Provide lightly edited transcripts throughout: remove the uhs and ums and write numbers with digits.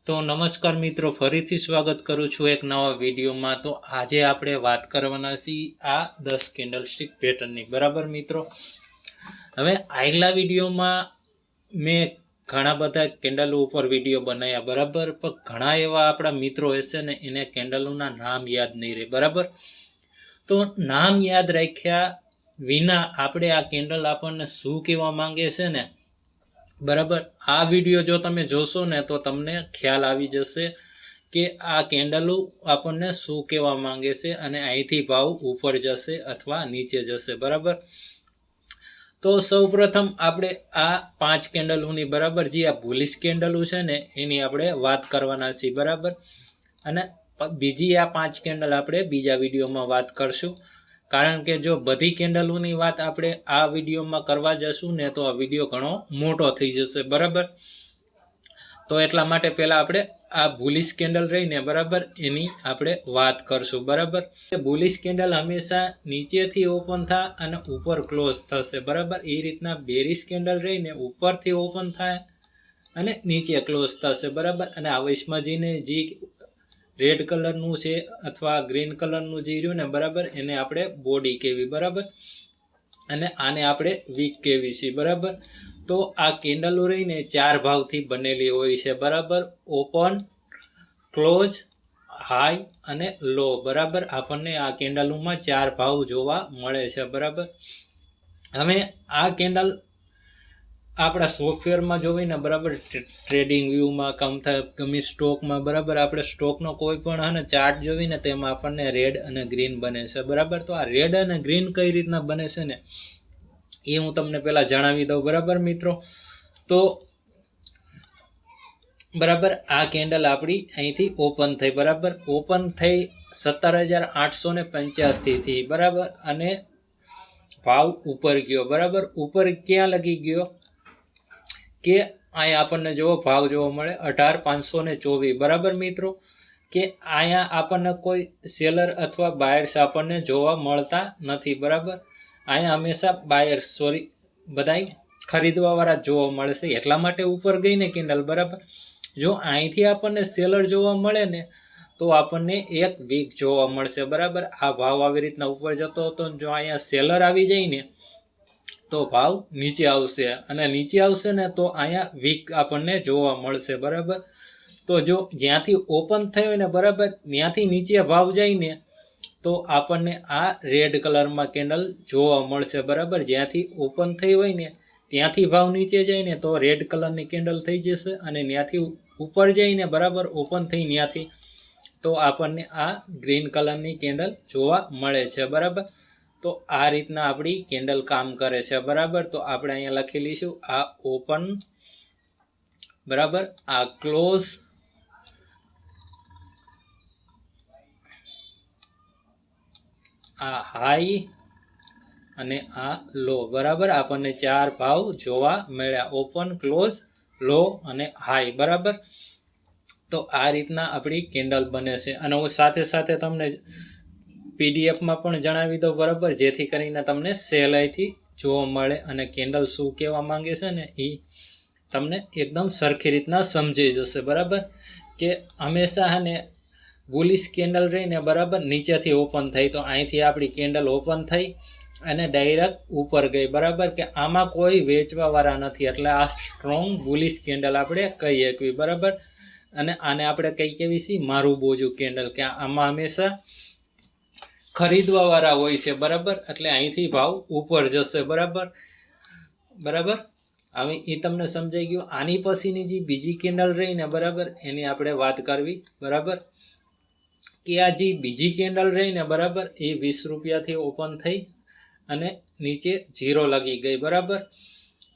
તો નમસ્કાર મિત્રો, ફરીથી સ્વાગત કરું છું એક નવા વિડીયોમાં। તો આજે આપણે વાત કરવાના છીએ આ 10 કેન્ડલસ્ટિક પેટર્નની, બરાબર મિત્રો। હવે આગલા વિડીયોમાં મેં ઘણા બધા કેન્ડલ ઉપર વિડીયો બનાવ્યા, બરાબર, પણ ઘણા એવા આપણા મિત્રો હશે ને એને કેન્ડલોના નામ યાદ નહીં રહે, બરાબર। તો નામ યાદ રાખ્યા વિના આપણે આ કેન્ડલ આપણને શું કહેવા માંગે છે ને, બરાબર, આ વિડીયો જો તમે જોશો ને તો તમને ખ્યાલ આવી જશે કે આ કેન્ડલો આપણને શું કહેવા માંગે છે અને અહીંથી ભાવ ઉપર જશે અથવા નીચે જશે, બરાબર। તો સૌપ્રથમ આપણે આ 5 કેન્ડલોની, બરાબર, જે આ બુલિશ કેન્ડલો છે ને એની આપણે વાત કરવાના છીએ, બરાબર। અને બીજી આ 5 કેન્ડલ આપણે બીજા વિડીયોમાં વાત કરશું, કારણ કે જો બધી કેન્ડલોની વાત આપણે આ વિડીયોમાં કરવા જશું ને તો આ વિડીયો ઘણો મોટો થઈ જશે, બરાબર। તો એટલા માટે પહેલાં આપણે આ બુલિશ કેન્ડલ રહીને, બરાબર, એની આપણે વાત કરશું, બરાબર। બુલિશ કેન્ડલ હંમેશા નીચેથી ઓપન થાય અને ઉપર ક્લોઝ થશે, બરાબર। એ રીતના બેરિશ કેન્ડલ રહીને ઉપરથી ઓપન થાય અને નીચે ક્લોઝ થશે, બરાબર। અને આ વૈશમાં જઈને જે રેડ કલરનું છે અથવા ગ્રીન કલરનું જે રહ્યું ને, બરાબર, એને આપણે બોડી કહેવી, બરાબર, અને આને આપણે વીક કહેવી છે, બરાબર। તો આ કેન્ડલો રહીને 4 ભાવથી બનેલી હોય છે, બરાબર, ઓપન, ક્લોઝ, હાઈ અને લો, બરાબર। આપણને આ કેન્ડલોમાં 4 ભાવ જોવા મળે છે, બરાબર। હવે આ કેન્ડલ આપણા સોફ્ટવેરમાં જોઈને, બરાબર, ટ્રેડિંગ વ્યૂમાં કામ થાય, ગમે સ્ટોકમાં, બરાબર, આપણે સ્ટોકનો કોઈ પણ હે ચાર્ટ જોઈને તેમાં આપણને રેડ અને ગ્રીન બને છે, બરાબર। તો આ રેડ અને ગ્રીન કઈ રીતના બને છે ને એ હું તમને પહેલાં જણાવી દઉં, બરાબર મિત્રો। તો બરાબર, આ કેન્ડલ આપણી અહીંથી ઓપન થઈ, બરાબર, ઓપન થઈ 17,885 થી, બરાબર, અને ભાવ ઉપર ગયો, બરાબર। ઉપર ક્યાં લગી ગયો કે અહીંયા આપણને જોવો ભાવ જોવા મળે 18,524, બરાબર મિત્રો, કે અહીંયા આપણને કોઈ સેલર અથવા બાયર્સ આપણને જોવા મળતા નથી, બરાબર। અહીંયા હંમેશા બાયર્સ બધાય ખરીદવાવાળા જોવા મળશે, એટલા માટે ઉપર ગઈ ને કેન્ડલ, બરાબર। જો અહીંથી આપણને સેલર જોવા મળે ને તો આપણને એક વીક જોવા મળશે, બરાબર। આ ભાવ આવી રીતના ઉપર જતો હતો, જો અહીંયા સેલર આવી જાય ને તો ભાવ નીચે આવશે, અને નીચે આવશે ને તો અહીંયા વીક આપણને જોવા મળશે, બરાબર। તો જો જ્યાંથી ઓપન થયો ને, બરાબર, ત્યાંથી નીચે ભાવ જાય ને તો આપણને આ રેડ કલરમાં કેન્ડલ જોવા મળશે, બરાબર। જ્યાંથી ઓપન થઈ હોય ને ત્યાંથી ભાવ નીચે જાય ને તો રેડ કલરની કેન્ડલ થઈ જશે, અને ત્યાંથી ઉપર જઈને, બરાબર, ઓપન થઈ ત્યાંથી તો આપણને આ ગ્રીન કલરની કેન્ડલ જોવા મળે છે, બરાબર। તો આ રીતના આપણી કેન્ડલ કામ કરે છે, બરાબર। તો આપણે અહીંયા લખી લઈશું આ ઓપન, બરાબર, આ ક્લોઝ, આ હાઈ અને આ લો, બરાબર। આપણને 4 ભાવ જોવા મળ્યા, ઓપન, ક્લોઝ, લો અને હાઈ, બરાબર। તો આ રીતના આપણી કેન્ડલ બને છે, અને હું સાથે સાથે તમને પીડીએફમાં પણ જણાવી દઉં, બરાબર, જેથી કરીને તમને સહેલાઈથી જોવા મળે અને કેન્ડલ શું કહેવા માંગે છે ને એ તમને એકદમ સરખી રીતના સમજાઈ જશે, બરાબર। કે હંમેશા હે ને બુલિશ કેન્ડલ રહીને, બરાબર, નીચેથી ઓપન થઈ તો અહીંથી આપણી કેન્ડલ ઓપન થઈ અને ડાયરેક્ટ ઉપર ગઈ, બરાબર, કે આમાં કોઈ વેચવાવાળા નથી, એટલે આ સ્ટ્રોંગ બુલિશ કેન્ડલ આપણે કહી શકીએ, બરાબર। અને આને આપણે કઈ કેવી છીએ મારું બોજુ કેન્ડલ, કે આમાં હંમેશા ખરીદવાવાળા હોય છે, બરાબર, એટલે અહીંથી ભાવ ઉપર જશે, બરાબર, બરાબર। હવે એ તમને સમજાઈ ગયું। આની પછીની જે બીજી કેન્ડલ રહી ને, બરાબર, એની આપણે વાત કરવી, બરાબર, કે આ જે બીજી કેન્ડલ રહી ને, બરાબર, એ 20 રૂપિયાથી ઓપન થઈ અને નીચે 0 લગી ગઈ, બરાબર।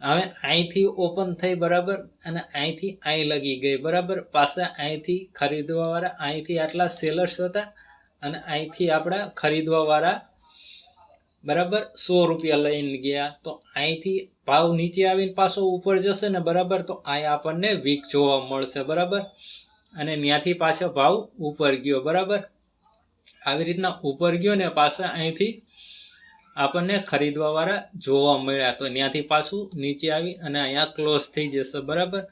હવે અહીંથી ઓપન થઈ, બરાબર, અને અહીંથી અહીં લગી ગઈ, બરાબર। પાછા અહીંથી ખરીદવાવાળા, અહીંથી આટલા સેલર્સ હતા અને અહીંથી આપણા ખરીદવાવાળા, બરાબર, 100 રૂપિયા લઈને ગયા, તો અહીંથી ભાવ નીચે આવીને પાછો ઉપર જશે ને, બરાબર, તો અહીંયા આપણને વીક જોવા મળશે, બરાબર, અને ત્યાંથી પાછો ભાવ ઉપર ગયો, બરાબર। આવી રીતના ઉપર ગયો ને પાછા અહીંથી આપણને ખરીદવાવાળા જોવા મળ્યા, તો ત્યાંથી પાછું નીચે આવી અને અહીંયા ક્લોઝ થઈ જશે, બરાબર।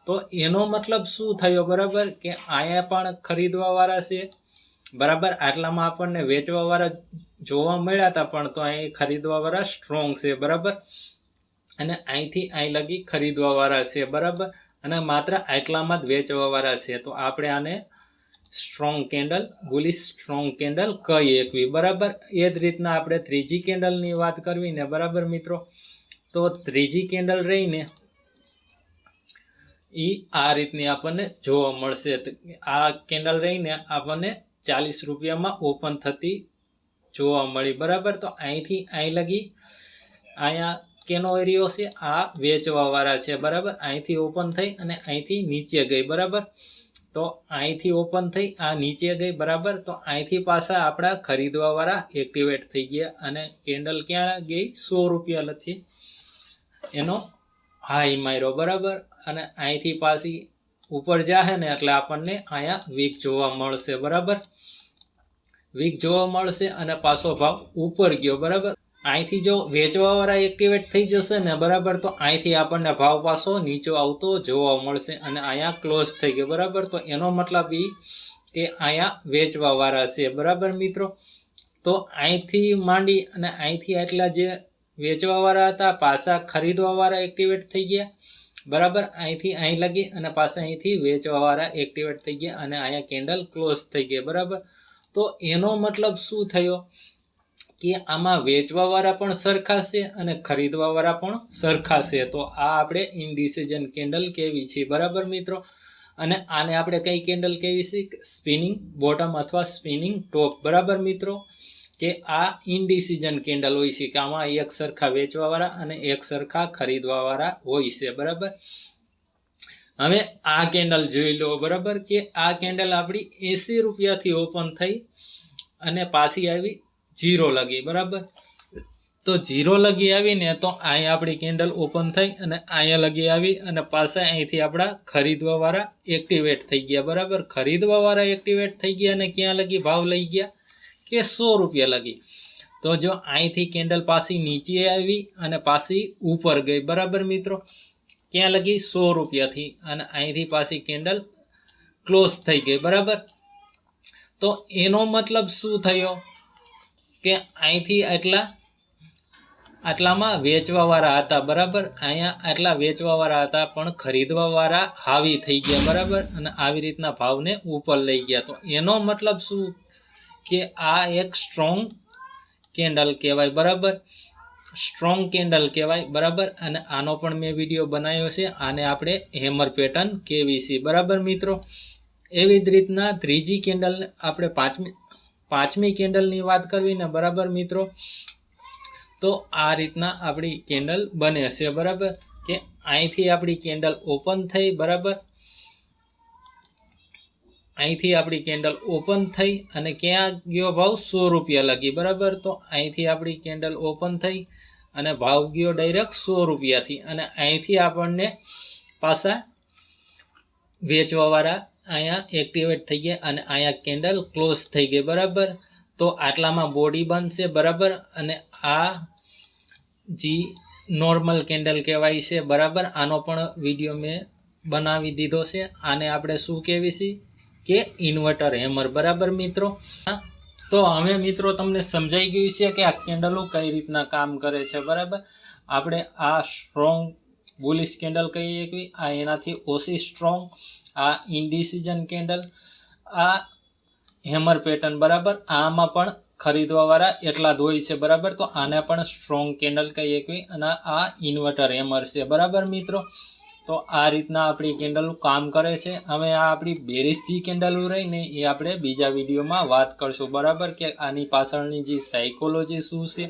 તો એનો મતલબ શું થયો બરાબર કે અહીંયા પણ ખરીદવાવાળા છે બરાબર, આટલામાં આપણને વેચવાવાળા જોવા મળ્યા હતા પણ તો અહીં ખરીદવાવાળા સ્ટ્રોંગ છે બરાબર, અને અહીંથી અહીં લગી ખરીદવાવાળા છે બરાબર, અને માત્ર આટલામાં જ વેચવાવાળા છે. તો આપણે આને strong candle, bullish strong candle કહી એકવી બરાબર. એ જ રીતના આપણે ત્રીજી કેન્ડલની વાત કરવી ને બરાબર મિત્રો, તો ત્રીજી કેન્ડલ રહીને આ રીતની આપણને જોવા મળશે. આ કેન્ડલ રહીને આપણને 40 રૂપિયામાં ઓપન થતી જોવા મળી બરાબર. તો અહીંથી અહીં લગી અહીંયા કેનો એરિયો છે, આ વેચવાવાળા છે બરાબર, અહીંથી ઓપન થઈ અને અહીંથી નીચે ગઈ બરાબર. તો અહીંથી ઓપન થઈ આ નીચે ગઈ બરાબર, તો અહીંથી પાછા આપણા ખરીદવાવાળા એક્ટિવેટ થઈ ગયા અને કેન્ડલ ક્યાં ગઈ 100 રૂપિયા લખી એનો હાઈ માર્યો બરાબર, અને અહીંથી પાછી ઉપર જાહે ને એટલે આપણને અહીંયા વીક જોવા મળશે બરાબર, વીક જોવા મળશે અને પાછો ભાવ ઉપર ગયો બરાબર. અહીંથી જો વેચવાવાળા એક્ટિવેટ થઈ જશે ને બરાબર, તો અહીંથી આપણને ભાવ પાછો નીચો આવતો જોવા મળશે અને અહીંયા ક્લોઝ થઈ ગયો બરાબર. તો એનો મતલબ એ કે અહીંયા વેચવાવાળા છે બરાબર મિત્રો. તો અહીંથી માંડી અને અહીંથી આટલા જે વેચવાવાળા હતા પાછા ખરીદવાવાળા એક્ટિવેટ થઈ ગયા બરાબર, અહીંથી અહીં લગી અને પાછા અહીંથી વેચવાવાળા એક્ટિવેટ થઈ ગયા અને અહીંયા કેન્ડલ ક્લોઝ થઈ ગઈ બરાબર. તો એનો મતલબ શું થયો કે આમાં વેચવાવાળા પણ સરખા છે અને ખરીદવાવાળા પણ સરખા છે. તો આ આપણે ઇનડિસિઝન કેન્ડલ કેવી છે બરાબર મિત્રો. અને આને આપણે કઈ કેન્ડલ કેવી છે, સ્પિનિંગ બોટમ અથવા સ્પિનિંગ ટોપ બરાબર મિત્રો, કે આ ઇનડિસિઝન કેન્ડલ હોય છે કે આમાં એક સરખા વેચવાવાળા અને એક સરખા ખરીદવાવાળા હોય છે બરાબર. હવે આ કેન્ડલ જોઈ લો બરાબર, કે આ કેન્ડલ આપણી 80 રૂપિયાથી ઓપન થઈ અને પાછી આવી 0 લગી બરાબર. તો 0 લગી આવીને તો અહીંયા આપણી કેન્ડલ ઓપન થઈ અને અહીંયા લગી આવી અને પાછા અહીંથી આપણા ખરીદવાવાળા એક્ટિવેટ થઈ ગયા બરાબર. ખરીદવાવાળા એક્ટિવેટ થઈ ગયા અને ક્યાં લગી ભાવ લઈ ગયા કે 100 રૂપિયા લગી. તો જો અહીંથી કેન્ડલ પાછી નીચે આવી અને પાછી ઉપર ગઈ બરાબર મિત્રો, ક્યાં લગી 100 રૂપિયાથી અને અહીંથી પાછી કેન્ડલ ક્લોઝ થઈ ગઈ બરાબર. તો એનો મતલબ શું થયો કે અહીંથી આટલામાં વેચવાવાળા હતા બરાબર, અહીંયા આટલા વેચવાવાળા હતા પણ ખરીદવાવાળા હાવી થઈ ગયા બરાબર, અને આવી રીતના ભાવને ઉપર લઈ ગયા. તો એનો મતલબ શું કે આ એક સ્ટ્રોંગ કેન્ડલ કહેવાય બરાબર, સ્ટ્રોંગ કેન્ડલ કહેવાય બરાબર. અને આનો પણ મેં વિડીયો બનાવ્યો છે, આને આપણે હેમર પેટર્ન કેવી છે બરાબર મિત્રો. એવી જ રીતના ત્રીજી કેન્ડલ આપણે પાંચમી કેન્ડલની વાત કરવી ને બરાબર મિત્રો, તો આ રીતના આપણી કેન્ડલ બને છે બરાબર, કે અહીંથી આપણી કેન્ડલ ઓપન થઈ બરાબર, અહીંથી આપણી કેન્ડલ ઓપન થઈ અને ક્યાં ગયો ભાવ 100 રૂપિયા લગી બરાબર. તો અહીંથી આપણી કેન્ડલ ઓપન થઈ અને ભાવ ગયો ડાયરેક્ટ 100 રૂપિયાથી અને અહીંથી આપણને પાછા વેચવાવાળા અહીંયા એક્ટિવેટ થઈ ગયા અને અહીંયા કેન્ડલ ક્લોઝ થઈ ગઈ બરાબર. તો આટલામાં બોડી બનશે બરાબર, અને આ જી નોર્મલ કેન્ડલ કહેવાય છે બરાબર. આનો પણ વિડીયો મેં બનાવી દીધો છે. આને આપણે શું કહેવી છે કે ઇન્વર્ટર હેમર બરાબર મિત્રો. તો હવે મિત્રો તમને સમજાઈ ગયું છે કે આ કેન્ડલો કઈ રીતના કામ કરે છે બરાબર. આપણે આ સ્ટ્રોંગ બુલિશ કેન્ડલ કહીએ કે આ એનાથી ઓછી સ્ટ્રોંગ, આ ઇનડિસિઝન કેન્ડલ, આ હેમર પેટર્ન બરાબર. આમાં પણ ખરીદવાવાળા એટલા જ હોય છે બરાબર. તો આને પણ સ્ટ્રોંગ કેન્ડલ કહીએ કે અને આ ઇન્વર્ટર હેમર છે બરાબર મિત્રો. તો આ રીતના આપણી કેન્ડલ કામ કરે છે. હવે આ આપણી બેરિશ જે કેન્ડલો રહીને એ આપણે બીજા વિડીયોમાં વાત કરશું બરાબર, કે આની પાછળની જે સાયકોલોજી શું છે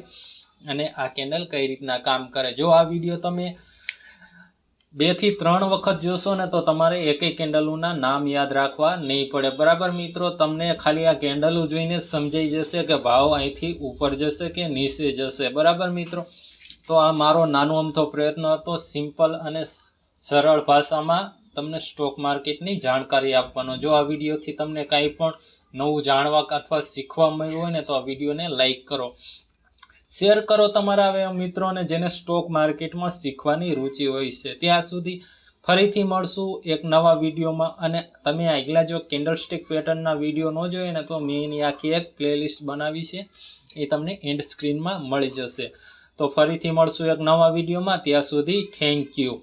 અને આ કેન્ડલ કઈ રીતના કામ કરે. જો આ વિડીયો તમે 2 થી 3 વખત જોશો ને તો તમારે એકેય કેન્ડલોના નામ યાદ રાખવા નહીં પડે બરાબર મિત્રો. તમને ખાલી આ કેન્ડલો જોઈને સમજાઈ જશે કે ભાવ અહીંથી ઉપર જશે કે નીચે જશે બરાબર મિત્રો. તો આ મારો નાનો અમથો પ્રયત્ન હતો, સિમ્પલ અને સરળ ભાષામાં તમને સ્ટોક માર્કેટની જાણકારી આપવાનો. જો આ વિડીયોથી તમને કાંઈ પણ નવું જાણવા અથવા શીખવા મળ્યું હોય ને તો આ વિડીયોને લાઈક કરો, શેર કરો તમારા મિત્રો, અને જેને સ્ટોક માર્કેટમાં શીખવાની રુચિ હોય છે. ત્યાં સુધી ફરીથી મળશું એક નવા વિડીયોમાં. અને તમે આગલા જો કેન્ડલસ્ટિક પેટર્નના વિડીયો ન જોઈએ ને તો મેં એની આખી એક પ્લેલિસ્ટ બનાવી છે, એ તમને એન્ડ સ્ક્રીનમાં મળી જશે. તો ફરીથી મળશું એક નવા વિડીયોમાં. ત્યાં સુધી થેન્ક યુ.